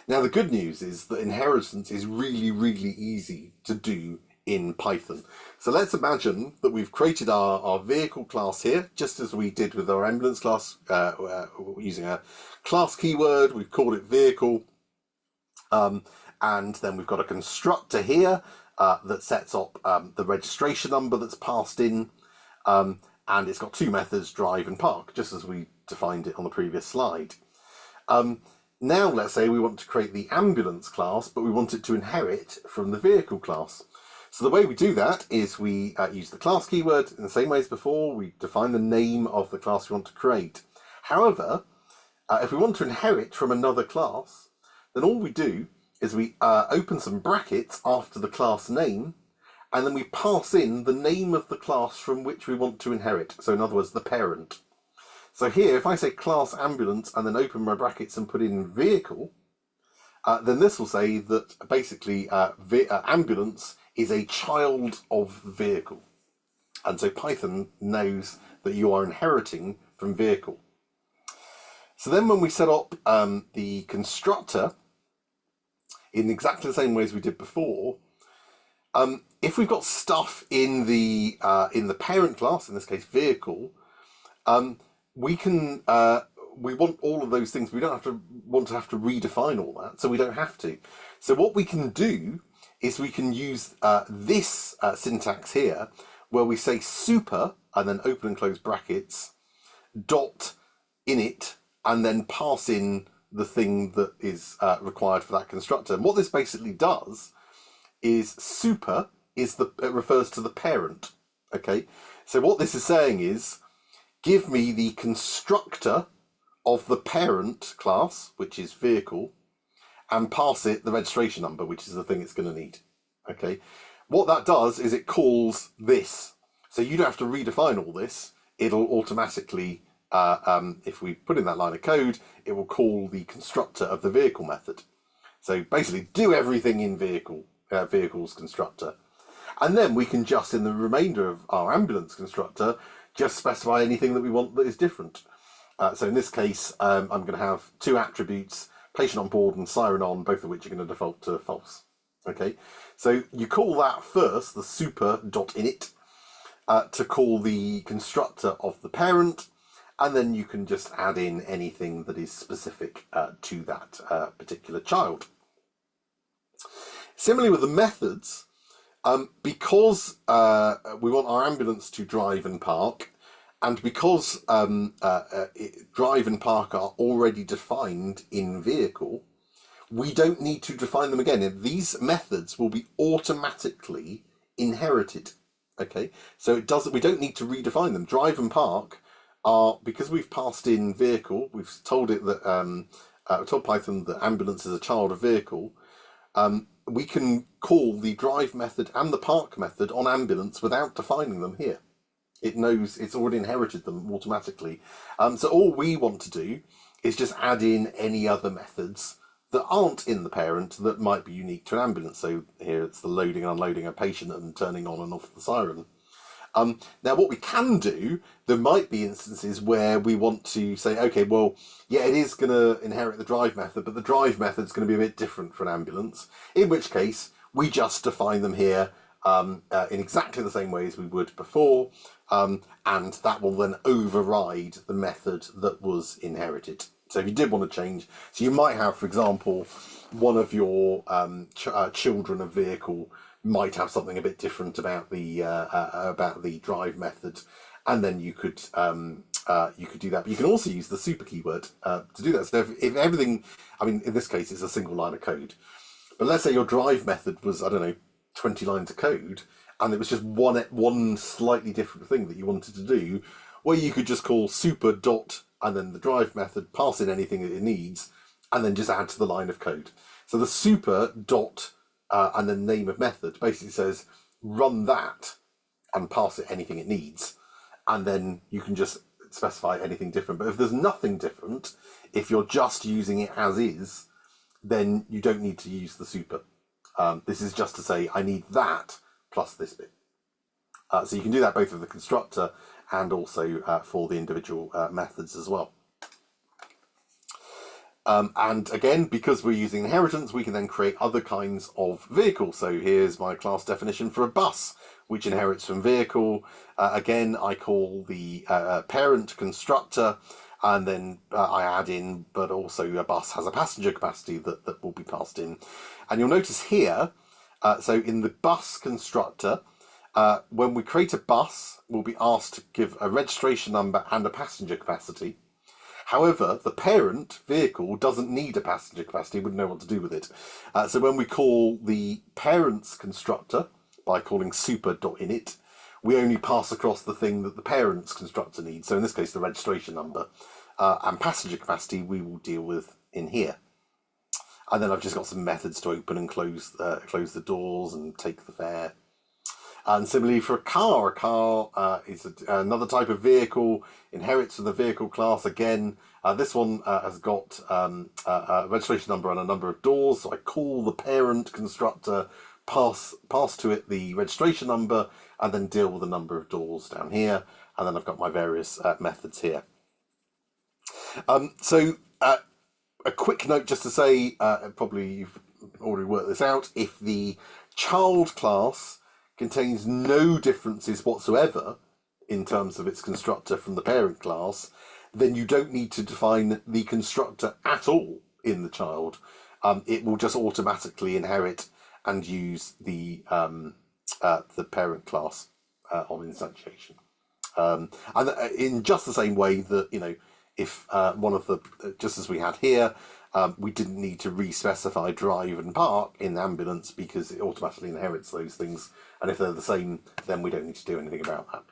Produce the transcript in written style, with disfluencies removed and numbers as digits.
Now, the good news is that inheritance is really, really easy to do in Python. So let's imagine that we've created our vehicle class here, just as we did with our ambulance class, using a class keyword. We've called it vehicle. And then we've got a constructor here that sets up the registration number that's passed in. And it's got two methods, drive and park, just as we defined it on the previous slide. Now let's say we want to create the ambulance class, but we want it to inherit from the vehicle class. So the way we do that is we use the class keyword in the same way as before. We define the name of the class we want to create. However, if we want to inherit from another class, then all we do is we open some brackets after the class name, and then we pass in the name of the class from which we want to inherit. So in other words, the parent. So here, if I say class ambulance and then open my brackets and put in vehicle, then this will say that basically ambulance is a child of vehicle. And so Python knows that you are inheriting from vehicle. So then when we set up the constructor in exactly the same way as we did before, if we've got stuff in the parent class, in this case vehicle, we want all of those things. We don't have to redefine all that, so we don't have to. So what we can do is we can use this syntax here, where we say super and then open and close brackets, dot init, and then pass in the thing that is required for that constructor. And what this basically does is super it refers to the parent. Okay, so what this is saying is, give me the constructor of the parent class, which is vehicle, and pass it the registration number, which is the thing it's going to need. Okay, what that does is it calls this. So you don't have to redefine all this. It'll automatically, if we put in that line of code, it will call the constructor of the vehicle method. So basically do everything in vehicle's constructor. And then we can just, in the remainder of our ambulance constructor, just specify anything that we want that is different. So in this case, I'm going to have two attributes, patient on board and siren on, both of which are going to default to false. Okay, so you call that first, the super.init, to call the constructor of the parent, and then you can just add in anything that is specific to that particular child. Similarly with the methods, because we want our ambulance to drive and park, and because drive and park are already defined in vehicle, we don't need to define them again. These methods will be automatically inherited. Okay, so we don't need to redefine them. Drive and park are, because we've passed in vehicle, we've told it that told Python that ambulance is a child of vehicle. We can call the drive method and the park method on ambulance without defining them here. It knows it's already inherited them automatically. So all we want to do is just add in any other methods that aren't in the parent that might be unique to an ambulance. So here it's the loading and unloading a patient and turning on and off the siren. Now what we can do, there might be instances where we want to say, okay, well, yeah, it is going to inherit the drive method, but the drive method is going to be a bit different for an ambulance, in which case we just define them here in exactly the same way as we would before, and that will then override the method that was inherited. So if you did want to change, so you might have, for example, one of your children of vehicle might have something a bit different about the drive method, and then you could do that. But you can also use the super keyword to do that. So if everything, I mean, in this case, it's a single line of code. But let's say your drive method was, I don't know, 20 lines of code, and it was just one slightly different thing that you wanted to do, well, you could just call super dot and then the drive method, pass in anything that it needs, and then just add to the line of code. So the super dot and then name of method basically says run that and pass it anything it needs, and then you can just specify anything different. But if there's nothing different, if you're just using it as is, then you don't need to use the super. This is just to say I need that plus this bit. So you can do that both with the constructor and also for the individual methods as well. And again, because we're using inheritance, we can then create other kinds of vehicles. So here's my class definition for a bus, which inherits from vehicle. Again, I call the parent constructor, and then I add in, but also a bus has a passenger capacity that will be passed in. And you'll notice here, so in the bus constructor, when we create a bus, we'll be asked to give a registration number and a passenger capacity. However, the parent vehicle doesn't need a passenger capacity, wouldn't know what to do with it. So when we call the parent's constructor by calling super.init, we only pass across the thing that the parent's constructor needs. So in this case, the registration number and passenger capacity we will deal with in here. And then I've just got some methods to open and close the doors and take the fare. And similarly for a car is another type of vehicle, inherits from the vehicle class. Again, this one has got a registration number and a number of doors. So I call the parent constructor, pass to it the registration number, and then deal with the number of doors down here. And then I've got my various methods here. So a quick note just to say, probably you've already worked this out, if the child class contains no differences whatsoever in terms of its constructor from the parent class, then you don't need to define the constructor at all in the child. It will just automatically inherit and use the parent class on instantiation. And in just the same way that, if one of the, just as we had here, we didn't need to re-specify drive and park in ambulance because it automatically inherits those things. And if they're the same, then we don't need to do anything about that.